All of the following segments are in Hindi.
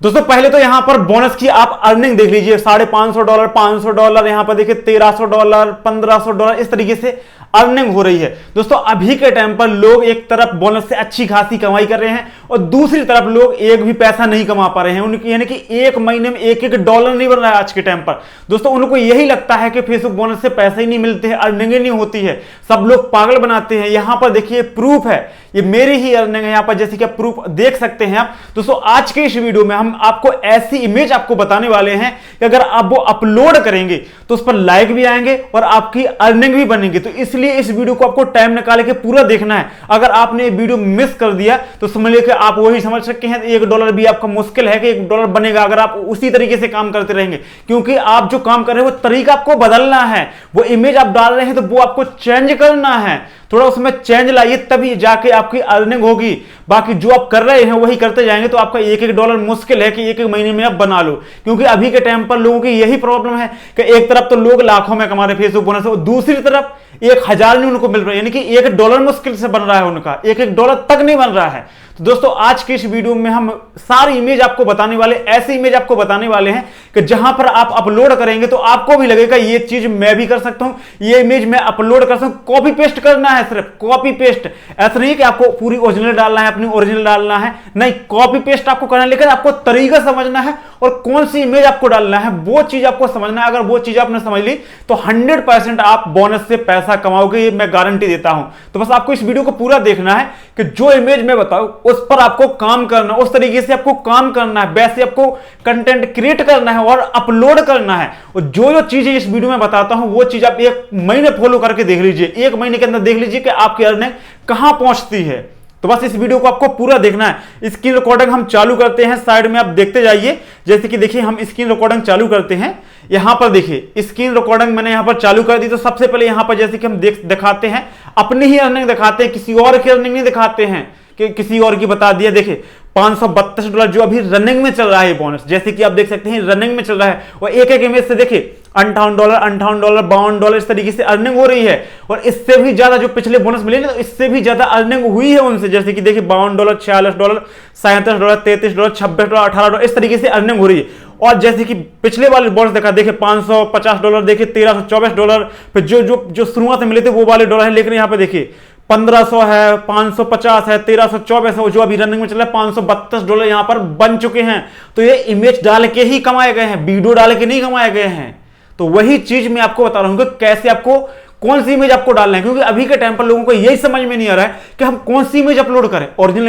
दोस्तों पहले तो यहां पर बोनस की आप अर्निंग देख लीजिए, $550, $500, यहां पर देखिए $1300, $1500, इस तरीके से अर्निंग हो रही है। दोस्तों अभी के टाइम पर लोग एक तरफ बोनस से अच्छी खासी कमाई कर रहे हैं और दूसरी तरफ लोग एक भी पैसा नहीं कमा पा रहे हैं। उनकी यानी कि एक महीने में $1 नहीं बन रहा है आज के टाइम पर। दोस्तों उनको यही लगता है कि फेसबुक बोनस से पैसे ही नहीं मिलते हैं, अर्निंग ही नहीं होती है, सब लोग पागल बनाते हैं। यहां पर देखिए प्रूफ है, ये मेरी ही अर्निंग है, यहां पर जैसे कि आप प्रूफ देख सकते हैं आप। दोस्तों आज के इस वीडियो में हम आपको ऐसी इमेज आपको बताने वाले हैं कि अगर आप वो अपलोड करेंगे तो उस पर लाइक भी आएंगे और आपकी अर्निंग भी बनेगी। तो इसलिए इस वीडियो को आपको टाइम निकाल के पूरा देखना है। अगर आपने ये वीडियो मिस कर दिया तो समझ लीजिए आप वही समझ सकते हैं $1 भी आपका मुश्किल है कि $1 बनेगा अगर आप उसी तरीके से काम करते रहेंगे, क्योंकि आप जो काम कर रहे हैं वो तरीका आपको बदलना है। वो इमेज आप डाल रहे हैं तो वो आपको चेंज करना है, थोड़ा उसमें चेंज लाइए, तभी जाके आपकी अर्निंग होगी। बाकी जो आप कर रहे हैं वही करते जाएंगे तो आपका $1 मुश्किल है कि एक महीने में आप बना लो, क्योंकि अभी के टाइम पर लोगों की यही प्रॉब्लम है कि एक तरफ तो लोग लाखों में कमा रहे फेसबुक बोनस और दूसरी तरफ 1000 नहीं उनको मिल रहा है, यानी कि $1 मुश्किल से बन रहा है, उनका $1 तक नहीं बन रहा है। तो दोस्तों आज की इस वीडियो में हम सारी इमेज आपको बताने वाले, ऐसी इमेज आपको बताने वाले हैं कि जहां पर आप अपलोड करेंगे तो आपको भी लगेगा ये चीज मैं भी कर सकता हूं, ये इमेज मैं अपलोड कर सकता हूं। कॉपी पेस्ट करना है, सिर्फ कॉपी पेस्ट, ऐसा नहीं कि आपको पूरी ओरिजिनल डालना है, अपनी ओरिजिनल डालना है, नहीं, कॉपी पेस्ट आपको करना है, लेकिन आपको तरीका समझना है और कौन सी इमेज आपको डालना है वो चीज आपको समझना है। अगर वो चीज आपने समझ ली तो 100% आप बोनस से पैसा कमाओगे, ये मैं गारंटी देता हूं। तो बस आपको इस वीडियो को पूरा देखना है कि जो इमेज मैं बताऊं उस पर आपको काम करना, उस तरीके से आपको काम करना है, वैसे आपको कंटेंट क्रिएट करना है और अपलोड करना है। और जो जो चीजें इस वीडियो में बताता हूं वो चीज आप एक महीने फॉलो करके देख लीजिए, एक महीने के अंदर देख लीजिए कि आपकी अर्निंग कहां पहुंचती है। तो बस इस वीडियो को आपको पूरा देखना है। स्क्रीन रिकॉर्डिंग हम चालू करते हैं, साइड में आप देखते जाइए। जैसे कि देखिए हम स्क्रीन रिकॉर्डिंग चालू करते हैं, यहां पर देखिए स्क्रीन रिकॉर्डिंग मैंने यहां पर चालू कर दी। तो सबसे पहले यहां पर जैसे कि हम दिखाते हैं अपनी ही अर्निंग दिखाते हैं, किसी और की अर्निंग नहीं दिखाते हैं कि किसी और की बता दिया। देखिए $532 जो अभी रनिंग में चल रहा है बोनस, जैसे कि आप देख सकते हैं रनिंग में चल रहा है और एक एक इमेज से देखिए $58, $58, $52 इस तरीके से अर्निंग हो रही है। और इससे भी ज्यादा जो पिछले बोनस मिले ना, इससे भी ज्यादा अर्निंग हुई है उनसे। जैसे कि देखिए $52, $46, $37, $33, $26, $18 इस तरीके से अर्निंग हो रही है। और जैसे कि पिछले वाले बोनस देखा, देखिए $550, देखिए $1324, फिर जो शुरुआत में मिले थे वो वाले डॉलर है, लेकिन यहाँ पे देखिए 1500 है, 550 है, 1324 है, जो अभी रनिंग में चल रहा है $532 यहां पर बन चुके हैं। तो ये इमेज डाल के ही कमाए गए हैं, वीडियो डाल के नहीं कमाए गए हैं। तो वही चीज मैं आपको बता रहा हूं कि कैसे आपको कौन सी इमेज आपको डालना है, क्योंकि अभी के टाइम पर लोगों को यही समझ में नहीं आ रहा है कि हम कौन सी इमेज अपलोड करें। ओरिजिनल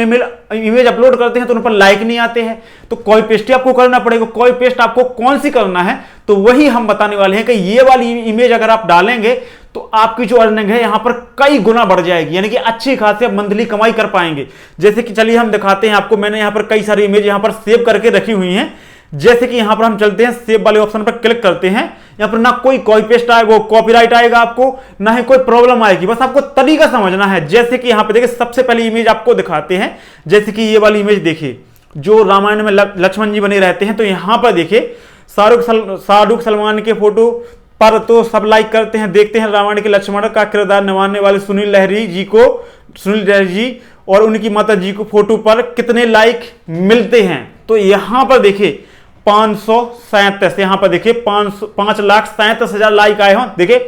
इमेज अपलोड करते हैं तो उन पर लाइक नहीं आते हैं, तो कॉपी पेस्ट ही आपको करना पड़ेगा। कॉपी पेस्ट आपको कौन सी करना है तो वही हम बताने वाले हैं कि ये वाली इमेज अगर आप डालेंगे तो आपकी जो अर्निंग है यहां पर कई गुना बढ़ जाएगी, यानी कि अच्छी खासी आप मंथली कमाई कर पाएंगे। जैसे कि चलिए हम दिखाते हैं आपको, मैंने यहां पर कई सारी इमेज यहां पर सेव करके रखी हुई हैं। जैसे कि यहां पर हम चलते हैं, सेव वाले ऑप्शन पर क्लिक करते हैं, यहां पर ना कोई कॉपी पेस्ट आएगा, वो कॉपीराइट आएगा आपको, ना ही कोई प्रॉब्लम आएगी, बस आपको तरीका समझना है। जैसे कि यहां पर देखिए सबसे पहली इमेज आपको दिखाते हैं, जैसे कि ये वाली इमेज देखिए जो रामायण में लक्ष्मण जी बने रहते हैं। तो यहां पर देखिए शाहरुख सलमान के फोटो पर तो सब लाइक करते हैं। देखते हैं रावण के लक्ष्मण का किरदार निभाने वाले सुनील लहरी जी और उनकी माता जी को फोटो पर कितने लाइक मिलते हैं। तो यहां पर देखिए 537, यहां पर देखिए 5,37,000 लाइक आए हों, देखिए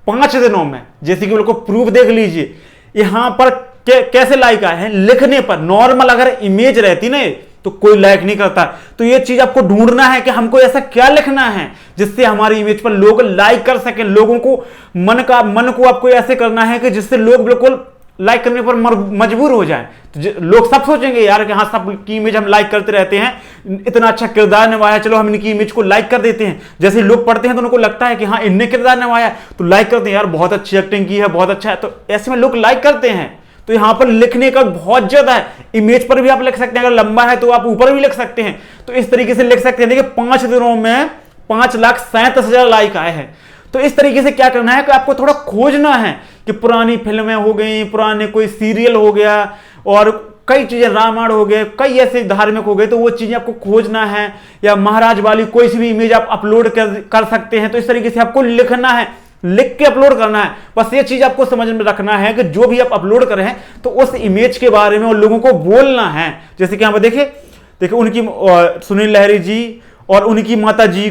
5 दिनों में। जैसे कि बिल्कुल प्रूफ देख लीजिए यहां पर कैसे लाइक आए हैं लिखने पर। नॉर्मल अगर इमेज रहती ना तो कोई लाइक नहीं करता। तो ये चीज आपको ढूंढना है कि हमको ऐसा क्या लिखना है जिससे हमारी इमेज पर लोग लाइक कर सकें। लोगों को मन को आपको ऐसे करना है कि जिससे लोग बिल्कुल लाइक करने पर मजबूर हो जाएं। तो लोग सब सोचेंगे यार कि हाँ सबकी इमेज हम लाइक करते रहते हैं, इतना अच्छा किरदार निभाया, चलो हम इनकी इमेज को लाइक कर देते हैं। जैसे लोग पढ़ते हैं तो उनको लगता है कि हाँ इनने किरदार निभाया तो लाइक करते हैं, यार बहुत अच्छी एक्टिंग की है, बहुत अच्छा है, तो ऐसे में लोग लाइक करते हैं। तो यहां पर लिखने का बहुत ज्यादा है, इमेज पर भी आप लिख सकते हैं, अगर लंबा है तो आप ऊपर भी लिख सकते हैं। तो इस तरीके से लिख सकते हैं। देखिए 5 दिनों में 5,37,000 लाइक आए हैं। तो इस तरीके से क्या करना है कि आपको थोड़ा खोजना है कि पुरानी फिल्में हो गई, पुराने कोई सीरियल हो गया और कई चीजें, रामायण हो गए, कई ऐसे धार्मिक हो गए, तो वो चीजें आपको खोजना है। या महाराज वाली कोई सी भी इमेज आप अपलोड कर सकते हैं। तो इस तरीके से आपको लिखना है, लिख के अपलोड करना है। बस ये चीज आपको समझ में रखना है कि जो भी आप अपलोड कर रहे हैं तो उस इमेज के बारे में और लोगों को बोलना है। जैसे कि यहां पर देखिए देखिए उनकी सुनील लहरी जी और उनकी माता जी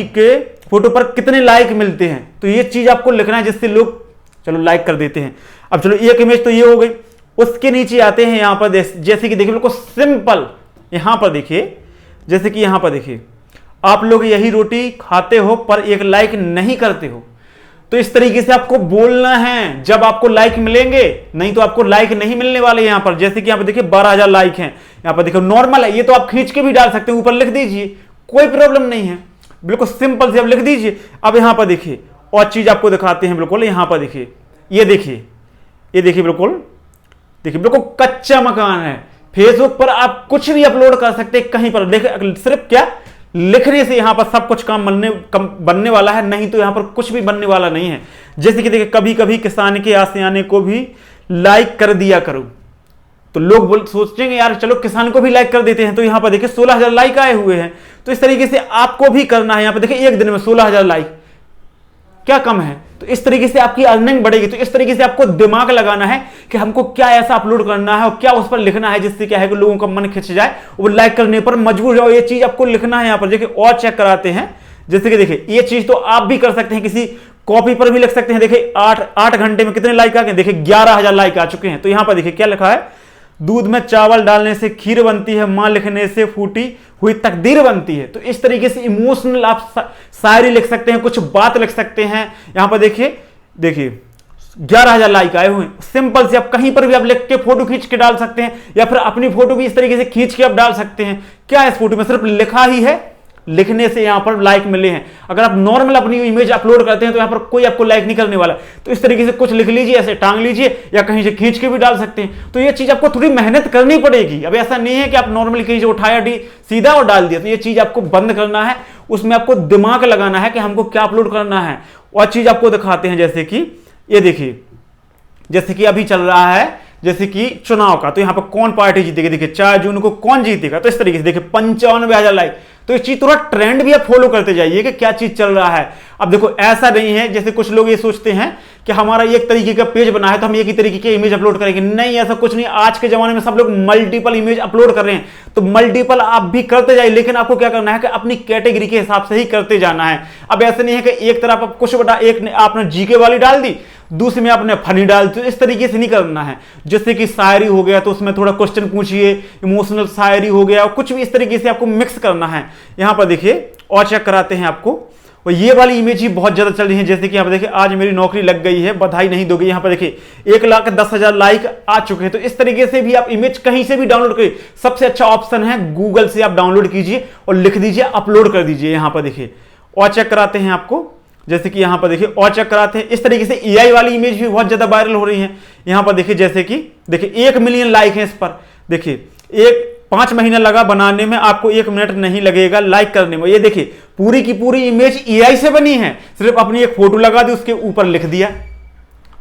के फोटो पर कितने लाइक मिलते हैं। तो ये चीज आपको लिखना है जिससे लोग चलो लाइक कर देते हैं। अब चलो एक इमेज तो ये हो गई, उसके नीचे आते हैं यहां पर जैसे कि देखिए बिल्कुल सिंपल, यहां पर देखिए जैसे कि यहां पर देखिए आप लोग यही रोटी खाते हो पर एक लाइक नहीं करते हो। तो इस तरीके से आपको बोलना है जब आपको लाइक मिलेंगे, नहीं तो आपको लाइक नहीं मिलने वाले। यहां पर जैसे कि यहां पर देखिए 12,000 लाइक हैं, यहां पर देखो नॉर्मल है, ये तो आप खींच के भी डाल सकते हैं, ऊपर लिख दीजिए, कोई प्रॉब्लम नहीं है, बिल्कुल सिंपल से आप लिख दीजिए। अब यहां पर देखिए और चीज आपको दिखाते हैं, बिल्कुल यहां पर देखिए, ये देखिए बिल्कुल कच्चा मकान है। फेसबुक पर आप कुछ भी अपलोड कर सकते हैं कहीं पर, सिर्फ क्या लिखने से यहां पर सब कुछ काम बनने वाला है, नहीं तो यहां पर कुछ भी बनने वाला नहीं है। जैसे कि देखिए कभी कभी किसान के आशियाने को भी लाइक कर दिया करो, तो लोग सोचेंगे यार चलो किसान को भी लाइक कर देते हैं। तो यहां पर देखिए 16,000 लाइक आए हुए हैं। तो इस तरीके से आपको भी करना है। यहां पर देखिए एक दिन में 16,000 लाइक, क्या कम है? तो इस तरीके से आपकी अर्निंग बढ़ेगी। तो इस तरीके से आपको दिमाग लगाना है कि हमको क्या ऐसा अपलोड करना है और क्या उस पर लिखना है जिससे क्या है कि लोगों का मन खिंच जाए, वो लाइक करने पर मजबूर जाओ। ये चीज आपको लिखना है। यहां पर देखिए और चेक कराते हैं, जैसे कि देखिए ये चीज तो आप भी कर सकते हैं, किसी कॉपी पर भी लिख सकते हैं। देखिए 8 घंटे में कितने लाइक आ गए, देखिए 11,000 लाइक आ चुके हैं। तो यहां पर देखिए क्या लिखा है, दूध में चावल डालने से खीर बनती है, मां लिखने से फूटी हुई तकदीर बनती है। तो इस तरीके से इमोशनल आप शायरी लिख सकते हैं, कुछ बात लिख सकते हैं। यहां पर देखिए 11,000 लाइक आए हुए। सिंपल से आप कहीं पर भी आप लिख के फोटो खींच के डाल सकते हैं, या फिर अपनी फोटो भी इस तरीके से खींच के आप डाल सकते हैं। क्या है इस फोटो में, सिर्फ लिखा ही है, लिखने से यहां पर लाइक मिले हैं। अगर आप नॉर्मल अपनी इमेज अपलोड करते हैं तो यहां पर कोई आपको लाइक नहीं करने वाला। तो इस तरीके से कुछ लिख लीजिए, ऐसे टांग लीजिए, या कहीं से खींच के भी डाल सकते हैं। तो ये चीज आपको थोड़ी मेहनत करनी पड़ेगी। अब ऐसा नहीं है कि आप नॉर्मली कहीं से उठाया सीधा और डाल दिया। तो ये चीज आपको बंद करना है, उसमें आपको दिमाग लगाना है कि हमको क्या अपलोड करना है। और चीज आपको दिखाते हैं, जैसे कि ये देखिए, जैसे कि अभी चल रहा है जैसे कि चुनाव का, तो यहां पर कौन पार्टी जीतेगी, देखिए 4 जून को कौन जीतेगा। तो इस तरीके से देखिए 95,000 लाइक। तो इस चीज थोड़ा ट्रेंड भी आप फॉलो करते जाइए कि क्या चीज चल रहा है। अब देखो ऐसा नहीं है जैसे कुछ लोग ये सोचते हैं कि हमारा एक तरीके का पेज बना है तो हम एक ही तरीके की इमेज अपलोड करेंगे। नहीं, ऐसा कुछ नहीं। आज के जमाने में सब लोग मल्टीपल इमेज अपलोड कर रहे हैं, तो मल्टीपल आप भी करते जाइए, लेकिन आपको क्या करना है कि अपनी कैटेगरी के हिसाब से ही करते जाना है। अब ऐसे नहीं है कि एक तरफ आप कुछ बता, एक आपने जीके वाली डाल दी, दूसरे में आपने फनी डाल दी। तो इस तरीके से नहीं करना है। जैसे कि शायरी हो गया तो उसमें थोड़ा क्वेश्चन पूछिए, इमोशनल शायरी हो गया, और कुछ भी इस तरीके से आपको मिक्स करना है। यहां पर देखिए और चेक कराते हैं आपको। और ये वाली इमेज ही बहुत ज्यादा चल रही है, जैसे कि यहां पर देखिए आज मेरी नौकरी लग गई है, बधाई नहीं दोगे। यहां पर देखिए 1,10,000 लाइक आ चुके हैं। तो इस तरीके से भी आप इमेज कहीं से भी डाउनलोड करिए। सबसे अच्छा ऑप्शन है गूगल से आप डाउनलोड कीजिए और लिख दीजिए, अपलोड कर दीजिए। यहां पर देखिए और चेक कराते हैं आपको, जैसे कि यहां पर देखिए और चेक कराते हैं। इस तरीके से एआई वाली इमेज भी बहुत ज्यादा वायरल हो रही है। यहां पर देखिए जैसे कि देखिए 1 मिलियन लाइक है इस पर। देखिए 5 महीना लगा बनाने में, आपको 1 मिनट नहीं लगेगा लाइक करने में। ये देखिए पूरी की पूरी इमेज एआई से बनी है, सिर्फ अपनी एक फोटो लगा दी, उसके ऊपर लिख दिया,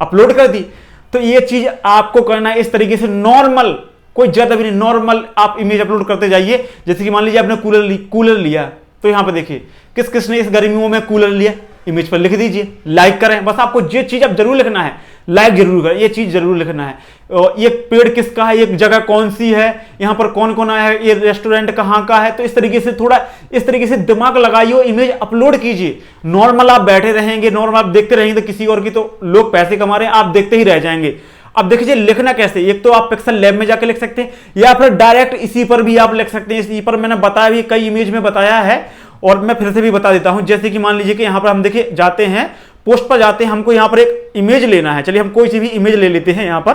अपलोड कर दी। तो ये चीज आपको करना है इस तरीके से नॉर्मल, कोई ज्यादा भी नहीं, नॉर्मल आप इमेज अपलोड करते जाइए। जैसे कि मान लीजिए आपने कूलर लिया, तो यहां पर देखिए किस किसने इस गर्मियों में कूलर लिया, इमेज पर लिख दीजिए, लाइक करें। बस आपको ये चीज अब जरूर लिखना है, लाइक जरूर करें, ये चीज जरूर लिखना है। ये पेड़ किसका है, ये जगह कौन सी है, यहां पर कौन कौन आया है, ये रेस्टोरेंट कहां का है। तो इस तरीके से थोड़ा इस तरीके से दिमाग लगाइए, इमेज अपलोड कीजिए। नॉर्मल आप बैठे रहेंगे, नॉर्मल आप देखते रहेंगे तो किसी और की, तो लोग पैसे कमा रहे हैं, आप देखते ही रह जाएंगे। अब देखिए लिखना कैसे, एक तो आप पिक्सल लैब में जाकर लिख सकते हैं, या फिर डायरेक्ट इसी पर भी आप लिख सकते हैं। इसी पर मैंने बताया भी, कई इमेज में बताया है, और मैं फिर से भी बता देता हूं। जैसे कि मान लीजिए कि यहां पर हम देखिए जाते हैं, पोस्ट पर जाते हैं, हमको यहां पर एक इमेज लेना है। चलिए हम कोई सी भी इमेज ले लेते हैं। यहां पर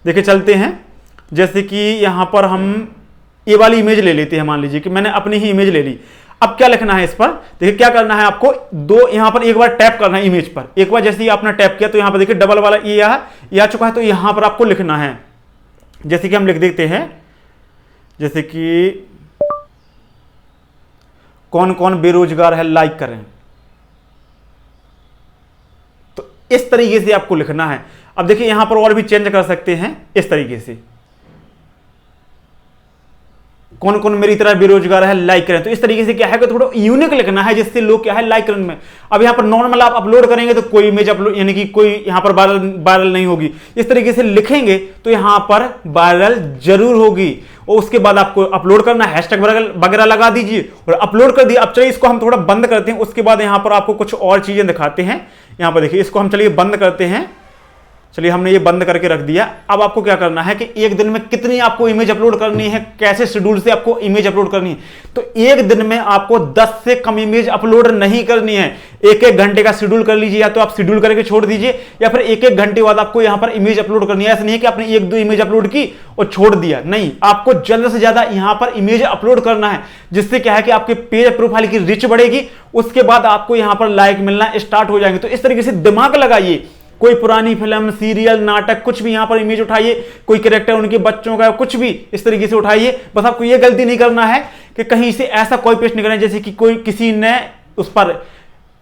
देखिए चलते हैं, जैसे कि यहां पर हम ये वाली इमेज ले लेते हैं। मान लीजिए कि मैंने अपनी ही इमेज ले ली। अब क्या लिखना है इस पर, देखिए क्या करना है आपको, यहां पर एक बार टैप करना है इमेज पर। एक बार जैसे ही आपने टैप किया तो यहां पर देखिए डबल वाला ये आ चुका है। तो यहां पर आपको लिखना है, जैसे कि हम लिख देते हैं, जैसे कि कौन कौन बेरोजगार है, लाइक करें। तो इस तरीके से आपको लिखना है। अब देखिए यहां पर और भी चेंज कर सकते हैं इस तरीके से। कौन कौन मेरी तरह बेरोजगार है, लाइक करें। तो इस तरीके से क्या है कि थोड़ा यूनिक लिखना है जिससे लोग क्या है लाइक करें में। अब यहाँ पर नॉर्मल आप अपलोड करेंगे तो कोई इमेज अपलोड यानी कि कोई यहाँ पर वायरल नहीं होगी। इस तरीके से लिखेंगे तो यहाँ पर वायरल जरूर होगी। और उसके बाद आपको अपलोड करना है, हैशटैग वगैरह लगा दीजिए और अपलोड कर दिया। अब चलिए इसको हम थोड़ा बंद करते हैं, उसके बाद यहाँ पर आपको कुछ और चीजें दिखाते हैं। यहाँ पर देखिए, इसको हम चलिए बंद करते हैं। चलिए हमने ये बंद करके रख दिया। अब आपको क्या करना है कि एक दिन में कितनी आपको इमेज अपलोड करनी है, कैसे शेड्यूल से आपको इमेज अपलोड करनी है। तो एक दिन में आपको 10 से कम इमेज अपलोड नहीं करनी है। एक एक घंटे का शेड्यूल कर लीजिए, या तो आप शेड्यूल करके छोड़ दीजिए या फिर एक एक घंटे बाद आपको यहां पर इमेज अपलोड करनी है। ऐसा नहीं है कि आपने एक दो इमेज अपलोड की और छोड़ दिया, नहीं, आपको ज्यादा से ज्यादा यहां पर इमेज अपलोड करना है। जिससे क्या है कि आपके पेज प्रोफाइल की रीच बढ़ेगी, उसके बाद आपको यहां पर लाइक मिलना स्टार्ट हो जाएंगे। तो इस तरीके से दिमाग लगाइए, कोई पुरानी फिल्म, सीरियल, नाटक, कुछ भी यहां पर इमेज उठाइए, कोई कैरेक्टर उनके बच्चों का, कुछ भी इस तरीके से उठाइए। बस आपको यह गलती नहीं करना है कि कहीं से ऐसा कोई पेस्ट नहीं करना है जैसे कि कोई किसी ने उस पर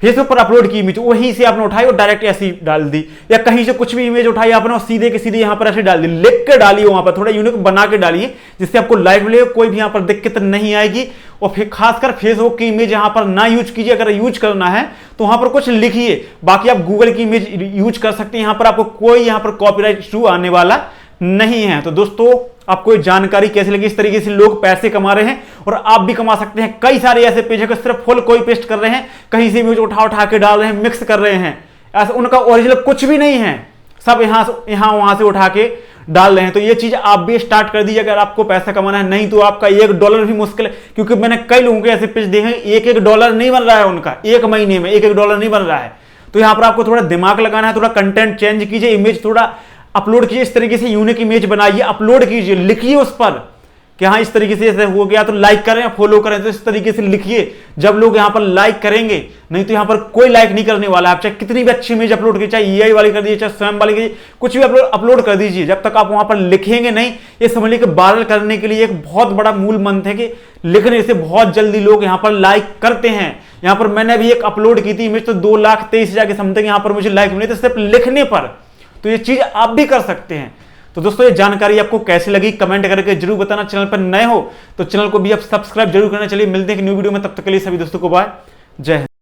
फेसबुक पर अपलोड की इमेज वहीं से आपने उठाई और डायरेक्ट ऐसी डाल दी, या कहीं से कुछ भी इमेज उठाई आपने और सीधे के सीधे यहां पर ऐसे डाल दी। लिख के डालिए, वहां पर थोड़ा यूनिक बना के डालिए जिससे आपको लाइक मिलेगा, कोई भी यहां पर दिक्कत नहीं आएगी। और फिर खासकर फेसबुक की इमेज यहां पर ना यूज कीजिए। अगर यूज करना है तो वहां पर कुछ लिखिए, बाकी आप गूगल की इमेज यूज कर सकते हैं। यहां पर आपको कोई यहां पर कॉपीराइट इशू आने वाला नहीं है। तो दोस्तों, आपको ये जानकारी कैसी लगी? इस तरीके से लोग पैसे कमा रहे हैं और आप भी कमा सकते हैं। कई सारे ऐसे पेज है कि सिर्फ फुल कोई पेस्ट कर रहे हैं, कहीं से इमेज उठा के डाल रहे हैं, मिक्स कर रहे हैं, ऐसा उनका ओरिजिनल कुछ भी नहीं है, सब यहां वहां से उठा के डाल रहे हैं। तो ये चीज आप भी स्टार्ट कर दीजिए अगर आपको पैसा कमाना है। नहीं तो आपका $1 भी मुश्किल है, क्योंकि मैंने कई लोगों के ऐसे पेज देखे, $1 नहीं बन रहा है उनका, एक महीने में $1 नहीं बन रहा है। तो यहां पर आपको थोड़ा दिमाग लगाना है, थोड़ा कंटेंट चेंज कीजिए, इमेज थोड़ा अपलोड कीजिए, इस तरीके से यूनिक इमेज बनाइए, अपलोड कीजिए, लिखिए उस पर कि हाँ इस तरीके से ऐसे हो गया तो लाइक करें, फॉलो करें। तो इस तरीके से लिखिए, जब लोग यहां पर लाइक करेंगे, नहीं तो यहां पर कोई लाइक नहीं करने वाला है। आप चाहे कितनी भी अच्छी इमेज अपलोड कीजिए, चाहे EI वाली कर दीजिए, चाहे स्वयं वाली कीजिए, कुछ भी अपलोड कर दीजिए, जब तक आप वहां पर लिखेंगे नहीं। ये समझ लीजिए कि वायरल करने के लिए एक बहुत बड़ा मूल मंत्र है कि लिखने से बहुत जल्दी लोग यहां पर लाइक करते हैं। यहां पर मैंने भी एक अपलोड की थी इमेज, तो 2,23,000 के समथिंग यहां पर मुझे लाइक मिले थे सिर्फ लिखने पर। तो ये चीज आप भी कर सकते हैं। तो दोस्तों, ये जानकारी आपको कैसी लगी कमेंट करके जरूर बताना। चैनल पर नए हो तो चैनल को भी आप सब्सक्राइब जरूर करना। चलिए मिलते हैं एक न्यू वीडियो में, तब तक के लिए सभी दोस्तों को बाय, जय हिंद।